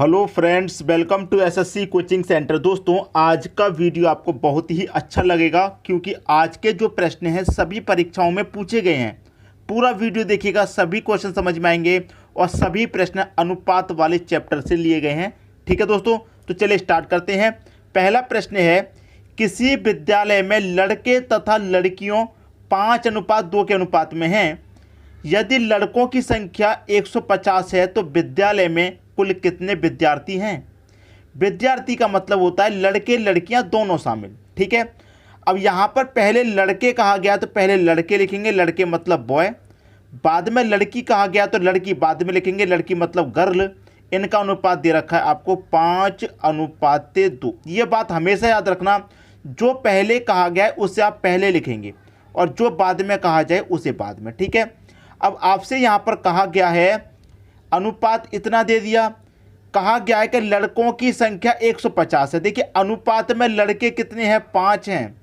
Hello friends, welcome to SSC coaching centre. दोस्तों, आज का वीडियो आपको बहुत ही अच्छा लगेगा क्योंकि आज के जो प्रश्न हैं सभी परीक्षाओं में पूछे गए हैं। पूरा वीडियो देखिएगा, सभी क्वेश्चन समझ में आएंगे और सभी प्रश्न अनुपात वाले चैप्टर से लिए गए हैं। ठीक है दोस्तों, तो चलिए स्टार्ट करते हैं। पहला प्रश्न है, किसी विद्यालय में लड़के तथा लड़कियों 5:2 के अनुपात में हैं। यदि लड़कों की संख्या 150 है तो विद्यालय में कुल कितने विद्यार्थी हैं। विद्यार्थी का मतलब होता है लड़के लड़कियां दोनों शामिल। ठीक है, अब यहां पर पहले लड़के कहा गया तो पहले लड़के लिखेंगे, लड़के मतलब बॉय। बाद में लड़की कहा गया तो लड़की बाद में लिखेंगे, लड़की मतलब गर्ल। इनका अनुपात दे रखा है आपको 5:2। ये बात हमेशा याद रखना, जो पहले कहा गया है उसे आप पहले लिखेंगे और जो बाद में कहा जाए उसे बाद में। ठीक है, अब आपसे यहाँ पर कहा गया है अनुपात इतना दे दिया, कहा गया है कि लड़कों की संख्या 150 है। देखिए, अनुपात में लड़के कितने हैं, 5 हैं,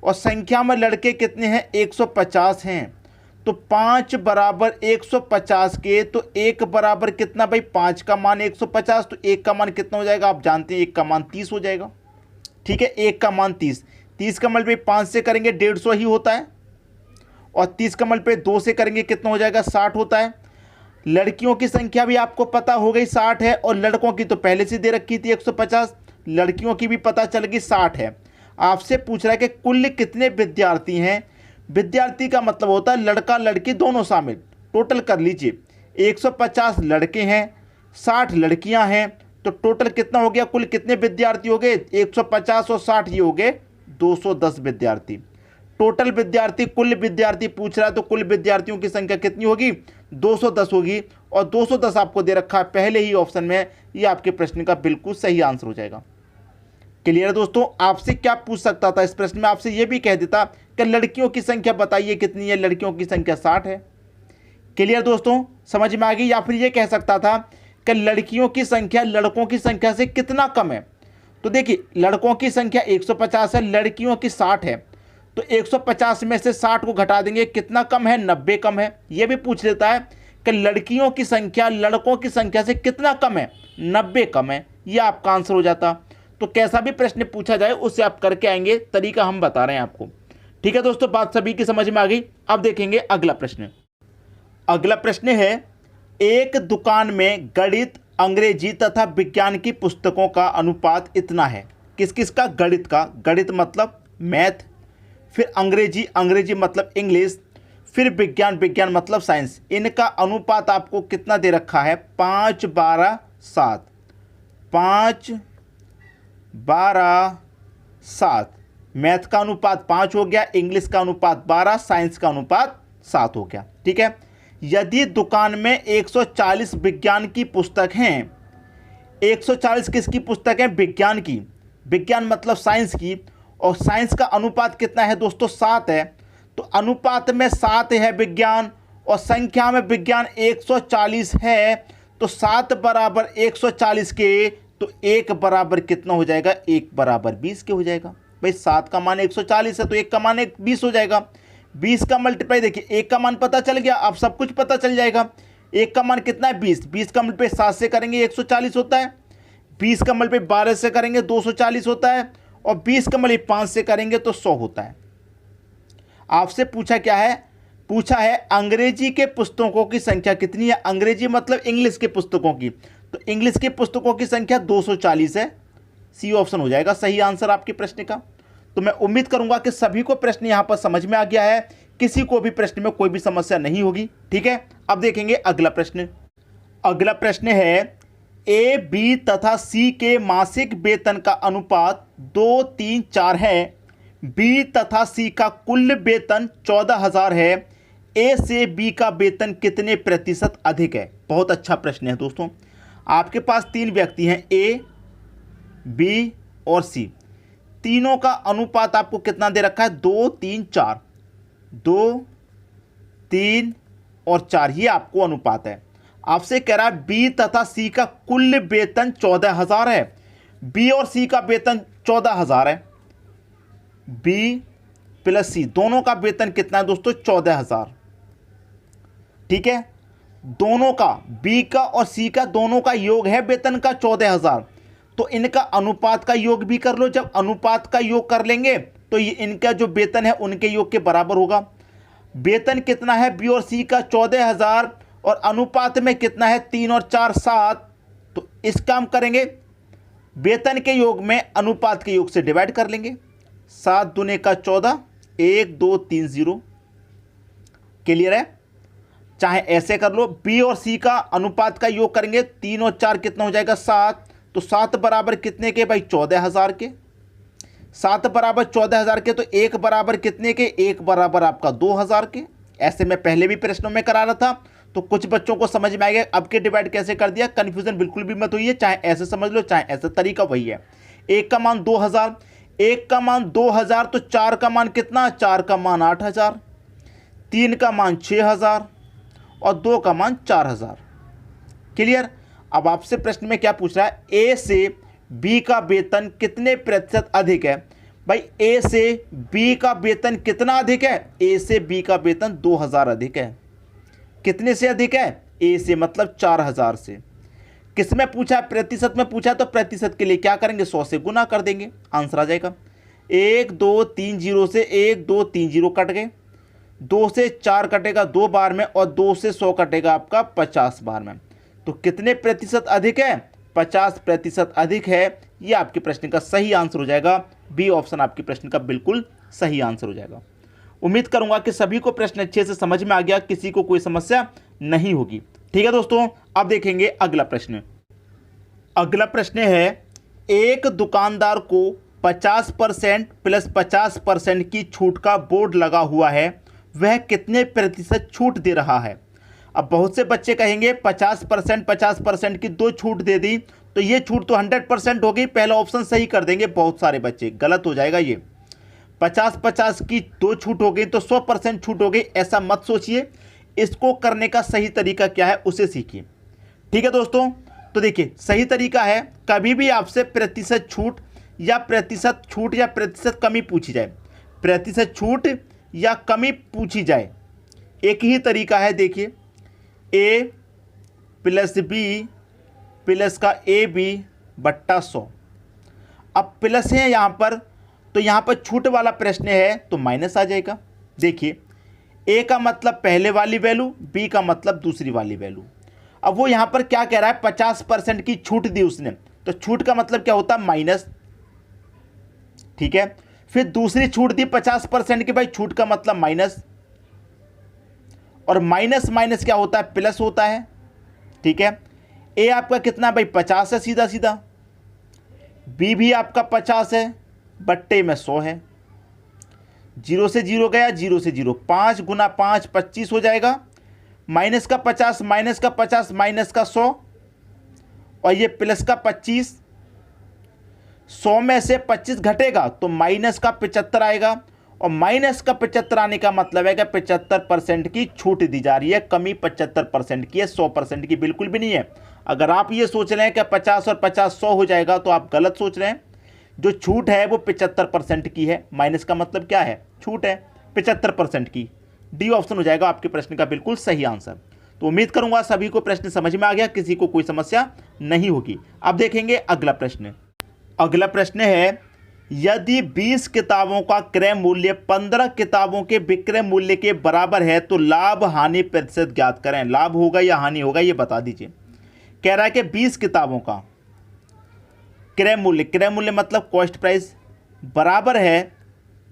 और संख्या में लड़के कितने हैं, 150 हैं। तो 5 बराबर 150 के, तो 1 बराबर कितना भाई, 5 का मान 150, तो 1 का मान कितना हो जाएगा, आप जानते हैं 1 का मान 30 हो जाएगा। ठीक है, 1 का मान 30, 30 का मल्टीप्लाई 5 से करेंगे 150 ही होता है, और 30 का मल्टीप्लाई 2 से करेंगे कितना हो जाएगा, 60 होता है। लड़कियों की संख्या भी आपको पता हो गई 60 है, और लड़कों की तो पहले से दे रखी थी 150, लड़कियों की भी पता चल गई 60 है। आपसे पूछ रहा है कि कुल कितने विद्यार्थी हैं। विद्यार्थी का मतलब होता है लड़का लड़की दोनों शामिल। टोटल कर लीजिए, 150 लड़के हैं, 60 लड़कियां हैं, तो टोटल कितना हो गया, कुल कितने विद्यार्थी हो गए, 150 और 60 ये हो गए 210 विद्यार्थी। टोटल विद्यार्थी, कुल विद्यार्थी पूछ रहा है तो कुल विद्यार्थियों की संख्या कितनी होगी, 210 होगी, और 210 आपको दे रखा है पहले ही ऑप्शन में। ये आपके प्रश्न का बिल्कुल सही आंसर हो जाएगा। क्लियर है दोस्तों। आपसे क्या पूछ सकता था इस प्रश्न में, आपसे ये भी कह देता कि लड़कियों की संख्या बताइए कितनी है, लड़कियों की संख्या 60 है। क्लियर दोस्तों, समझ में आ गई। या फिर ये कह सकता था कि लड़कियों की संख्या लड़कों की संख्या से कितना कम है। तो देखिए, लड़कों की संख्या 150 है, लड़कियों की 60 है, तो 150 में से 60 को घटा देंगे, कितना कम है, 90 कम है। यह भी पूछ लेता है कि लड़कियों की संख्या लड़कों की संख्या से कितना कम है, 90 कम है। यह आपका आंसर हो जाता। तो कैसा भी प्रश्न पूछा जाए उससे आप करके आएंगे, तरीका हम बता रहे हैं आपको। ठीक है दोस्तों, बात सभी की समझ में आ गई। अब देखेंगे अगला प्रश्न। अगला प्रश्न है, एक दुकान में गणित, अंग्रेजी तथा विज्ञान की पुस्तकों का अनुपात इतना है। किस किस का, गणित का, गणित मतलब मैथ, फिर अंग्रेजी, अंग्रेजी मतलब इंग्लिश, फिर विज्ञान, विज्ञान मतलब साइंस। इनका अनुपात आपको कितना दे रखा है, 5:12:7। 5:12:7। मैथ का अनुपात 5 हो गया, इंग्लिश का अनुपात 12, साइंस का अनुपात 7 हो गया। ठीक है, यदि दुकान में 140 विज्ञान की पुस्तक हैं, 140 किसकी पुस्तक है, विज्ञान की, विज्ञान मतलब साइंस की, और साइंस का अनुपात कितना है दोस्तों, 7 है। तो अनुपात में 7 है विज्ञान, और संख्या में विज्ञान 140 है, तो 7 बराबर 140 के, तो 1 बराबर कितना हो जाएगा, 1 बराबर 20 के हो जाएगा। भाई 7 का मान 140 है तो 1 का मान 20 हो जाएगा। 20 का मल्टीप्लाई, देखिए 1 का मान पता चल गया, अब सब कुछ पता चल जाएगा। 1 का मान कितना है, 20, 20 का मल्टीप्लाई 7 से करेंगे 140 होता है, 20 का मल्टीप्लाई 12 से करेंगे 240 होता है, और 20 का मल्टीप्लाई 5 से करेंगे तो 100 होता है। आपसे पूछा क्या है, पूछा है अंग्रेजी के पुस्तकों की संख्या कितनी है। अंग्रेजी मतलब इंग्लिश के पुस्तकों की, तो इंग्लिश की पुस्तकों की संख्या 240 है। सी ऑप्शन हो जाएगा सही आंसर आपके प्रश्न का। तो मैं उम्मीद करूंगा कि सभी को प्रश्न यहां पर समझ में आ गया है, किसी को भी प्रश्न में कोई भी समस्या नहीं होगी। ठीक है, अब देखेंगे अगला प्रश्न। अगला प्रश्न है, ए, बी तथा सी के मासिक वेतन का अनुपात 2-3-4 है। बी तथा सी का कुल वेतन 14,000 है। ए से बी का वेतन कितने प्रतिशत अधिक है। बहुत अच्छा प्रश्न है दोस्तों। आपके पास 3 व्यक्ति हैं, ए, बी और सी। तीनों का अनुपात आपको कितना दे रखा है, 2-3-4। 2, 3 और 4, ये आपको अनुपात है। आपसे कह रहा है बी तथा सी का कुल वेतन 14,000 है। बी और सी का वेतन 14,000 है। बी प्लस सी दोनों का वेतन कितना है दोस्तों, 14,000। ठीक है, दोनों का, बी का और सी का दोनों का योग है वेतन का 14,000, तो इनका अनुपात का योग भी कर लो। जब अनुपात का योग कर लेंगे तो ये इनका जो वेतन है उनके योग के बराबर होगा। वेतन कितना है बी और सी का 14,000 और अनुपात में कितना है 3 और 4 7, तो इस काम करेंगे, वेतन के योग में अनुपात के योग से डिवाइड कर लेंगे। 7 दूने का 14, 1 2 3 0। क्लियर है? चाहे ऐसे कर लो, बी और सी का अनुपात का योग करेंगे, 3 और 4 कितना हो जाएगा 7, तो 7 बराबर कितने के भाई 14,000 के, 7 बराबर 14,000 के, तो 1 बराबर कितने के, 1 बराबर आपका 2,000 के। ऐसे मैं पहले भी प्रश्नों में करा रहा था, तो कुछ बच्चों को समझ में आ गया अब के डिवाइड कैसे कर दिया। कन्फ्यूजन बिल्कुल भी मत हुई है, चाहे ऐसे समझ लो चाहे ऐसा, तरीका वही है। 1 का मान 2,000, 1 का मान 2,000, तो 4 का मान कितना, 4 का मान 8,000, 3 का मान 6,000 और 2 का मान 4,000। क्लियर? अब आपसे प्रश्न में क्या पूछ रहा है, ए से बी का वेतन कितने प्रतिशत अधिक है। भाई ए से बी का वेतन कितना अधिक है, ए से बी का वेतन 2,000 अधिक है। कितने से अधिक है, ए से मतलब 4,000 से। किस में पूछा, प्रतिशत में पूछा, तो प्रतिशत के लिए क्या करेंगे, 100 से गुना कर देंगे, आंसर आ जाएगा। 1 2 3 0 से 1 2 3 0 कट गए, 2 से 4 कटेगा 2 बार में और 2 से 100 कटेगा आपका 50 बार में। तो कितने प्रतिशत अधिक है, 50% अधिक है। ये आपके प्रश्न का सही आंसर हो जाएगा। बी ऑप्शन आपके प्रश्न का बिल्कुल सही आंसर हो जाएगा। उम्मीद करूंगा कि सभी को प्रश्न अच्छे से समझ में आ गया, किसी को कोई समस्या नहीं होगी। ठीक है दोस्तों, अब देखेंगे अगला प्रश्न। अगला प्रश्न है, एक दुकानदार को 50% प्लस 50% की छूट का बोर्ड लगा हुआ है, वह कितने प्रतिशत छूट दे रहा है। अब बहुत से बच्चे कहेंगे 50% की 2 छूट दे दी, तो ये छूट तो 100% हो गई, पहला ऑप्शन सही कर देंगे। बहुत सारे बच्चे गलत हो जाएगा, ये 50-50 की 2 छूट हो गई तो 100% छूट हो गई, ऐसा मत सोचिए। इसको करने का सही तरीका क्या है उसे सीखिए। ठीक है दोस्तों, तो देखिए सही तरीका है, कभी भी आपसे प्रतिशत छूट या प्रतिशत कमी पूछी जाए, प्रतिशत छूट या कमी पूछी जाए, एक ही तरीका है। देखिए ए प्लस बी प्लस का ए बी बट्टा 100। अब प्लस है यहाँ पर, तो यहाँ पर छूट वाला प्रश्न है तो माइनस आ जाएगा। देखिए ए का मतलब पहले वाली वैल्यू, बी का मतलब दूसरी वाली वैल्यू। अब वो यहाँ पर क्या कह रहा है, 50% की छूट दी उसने, तो छूट का मतलब क्या होता है, माइनस। ठीक है, फिर दूसरी छूट दी 50% की, भाई छूट का मतलब माइनस, और माइनस माइनस क्या होता है, प्लस होता है। ठीक है, ए आपका कितना भाई 50 है, सीधा सीधा। बी भी आपका 50 है, बट्टे में 100 है। 0 से 0 गया, 0 से 0, 5 गुना 5 25 हो जाएगा। माइनस का 50 माइनस का 50 माइनस का 100 और ये प्लस का 25। 100 में से 25 घटेगा तो माइनस का 75 आएगा, और माइनस का 75 आने का मतलब है कि 75% की छूट दी जा रही है। कमी 75% की है, 100% की बिल्कुल भी नहीं है। अगर आप ये सोच रहे हैं कि 50 और 50 100 हो जाएगा तो आप गलत सोच रहे हैं। जो छूट है वो 75% की है, माइनस का मतलब क्या है, छूट है 75% की। डी ऑप्शन हो जाएगा आपके प्रश्न का बिल्कुल सही आंसर। तो उम्मीद करूंगा सभी को प्रश्न समझ में आ गया, किसी को कोई समस्या नहीं होगी। अब देखेंगे अगला प्रश्न। अगला प्रश्न है, यदि 20 किताबों का क्रय मूल्य 15 किताबों के विक्रय मूल्य के बराबर है तो लाभ हानि प्रतिशत ज्ञात करें। लाभ होगा या हानि होगा ये बता दीजिए। कह रहा है कि 20 किताबों का क्रय मूल्य मतलब कॉस्ट प्राइस बराबर है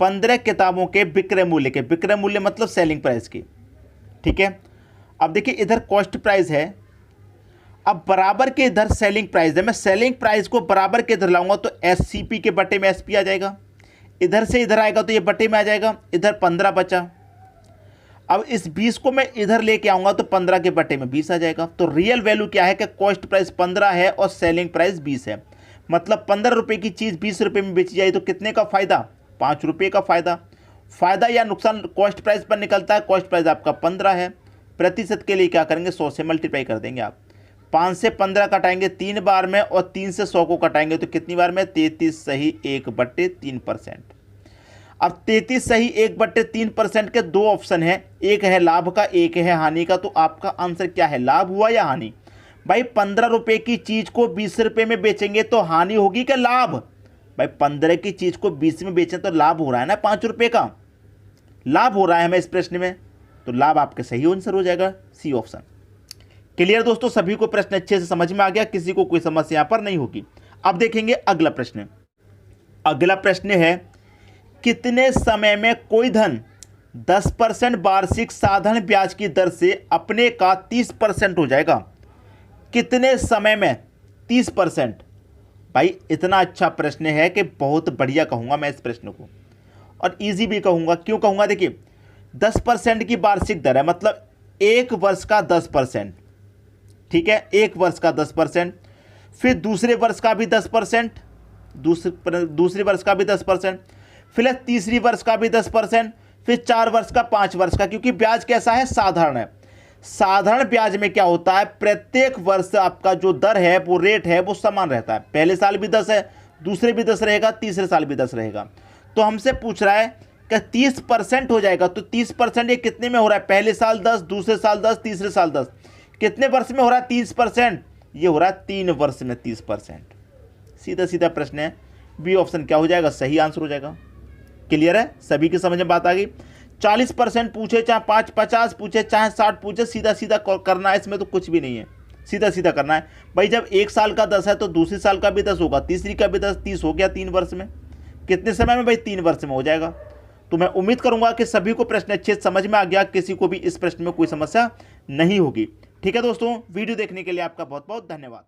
15 किताबों के विक्रय मूल्य के। विक्रय मूल्य मतलब सेलिंग प्राइस की। ठीक है, अब देखिए इधर कॉस्ट प्राइस है, अब बराबर के इधर सेलिंग प्राइस है। मैं सेलिंग प्राइस को बराबर के इधर लाऊंगा तो एससीपी के बटे में एसपी आ जाएगा, इधर से इधर आएगा तो ये बटे में आ जाएगा, इधर 15 बचा। अब इस 20 को मैं इधर लेके आऊंगा तो 15 के बटे में 20 आ जाएगा। तो रियल वैल्यू क्या है कि कॉस्ट प्राइस 15 है और सेलिंग प्राइस 20 है, मतलब 15 रुपये की चीज़ 20 रुपये में बेची जाए तो कितने का फ़ायदा, 5 रुपये का फ़ायदा। फ़ायदा या नुकसान कॉस्ट प्राइस पर निकलता है। कॉस्ट प्राइस आपका 15 है, प्रतिशत के लिए क्या करेंगे 100 से मल्टीप्लाई कर देंगे आप। 5 से 15 कटाएंगे 3 बार में और 3 से 100 को कटाएंगे तो कितनी बार में, 33 सही 1/3%। अब 33 सही 1/3% के दो ऑप्शन है, एक है लाभ का एक है हानि का, तो आपका आंसर क्या है, लाभ हुआ या हानि। भाई 15 रुपए की चीज को 20 रुपए में बेचेंगे तो हानि होगी क्या लाभ। भाई 15 की चीज को 20 में बेचें तो लाभ हो रहा है ना, 5 रुपए का लाभ हो रहा है हमें इस प्रश्न में, तो लाभ आपके सही आंसर हो जाएगा, सी ऑप्शन। क्लियर दोस्तों, सभी को प्रश्न अच्छे से समझ में आ गया, किसी को कोई समस्या यहां पर नहीं होगी। अब देखेंगे अगला प्रश्न। अगला प्रश्न है, कितने समय में कोई धन 10% वार्षिक साधारण ब्याज की दर से अपने का 30% हो जाएगा। कितने समय में 30%। भाई इतना अच्छा प्रश्न है कि बहुत बढ़िया कहूंगा मैं इस प्रश्न को, और इजी भी कहूंगा। क्यों कहूंगा, देखिए 10% की वार्षिक दर है, मतलब एक वर्ष का 10%, ठीक है, एक वर्ष का 10%, फिर दूसरे वर्ष का भी 10%, दूसरे वर्ष का भी 10%, फिर तीसरी वर्ष का भी 10%, फिर 4 वर्ष का, 5 वर्ष का, क्योंकि ब्याज कैसा है, साधारण है। साधारण ब्याज में क्या होता है, प्रत्येक वर्ष आपका जो दर है, वो रेट है, वो समान रहता है। पहले साल भी 10 है, दूसरे भी 10 रहेगा, तीसरे साल भी 10 रहेगा। तो हमसे पूछ रहा है कि 30% हो जाएगा, तो 30% ये कितने में हो रहा है, पहले साल 10, दूसरे साल 10, तीसरे साल 10, कितने वर्ष में हो रहा है 30%, ये हो रहा है 3 वर्ष में 30%। सीधा सीधा प्रश्न है, बी ऑप्शन क्या हो जाएगा, सही आंसर हो जाएगा। क्लियर है, सभी की समझ में बात आ गई। 40% पूछे चाहे 50 पूछे चाहे 60 पूछे, सीधा सीधा करना है, इसमें तो कुछ भी नहीं है, सीधा सीधा करना है। भाई जब एक साल का 10 है तो दूसरे साल का भी 10 होगा, तीसरी का भी 10, 30 हो गया 3 वर्ष में। कितने समय में, भाई 3 वर्ष में हो जाएगा। तो मैं उम्मीद करूंगा कि सभी को प्रश्न अच्छे समझ में आ गया, किसी को भी इस प्रश्न में कोई समस्या नहीं होगी। ठीक है दोस्तों, वीडियो देखने के लिए आपका बहुत बहुत धन्यवाद।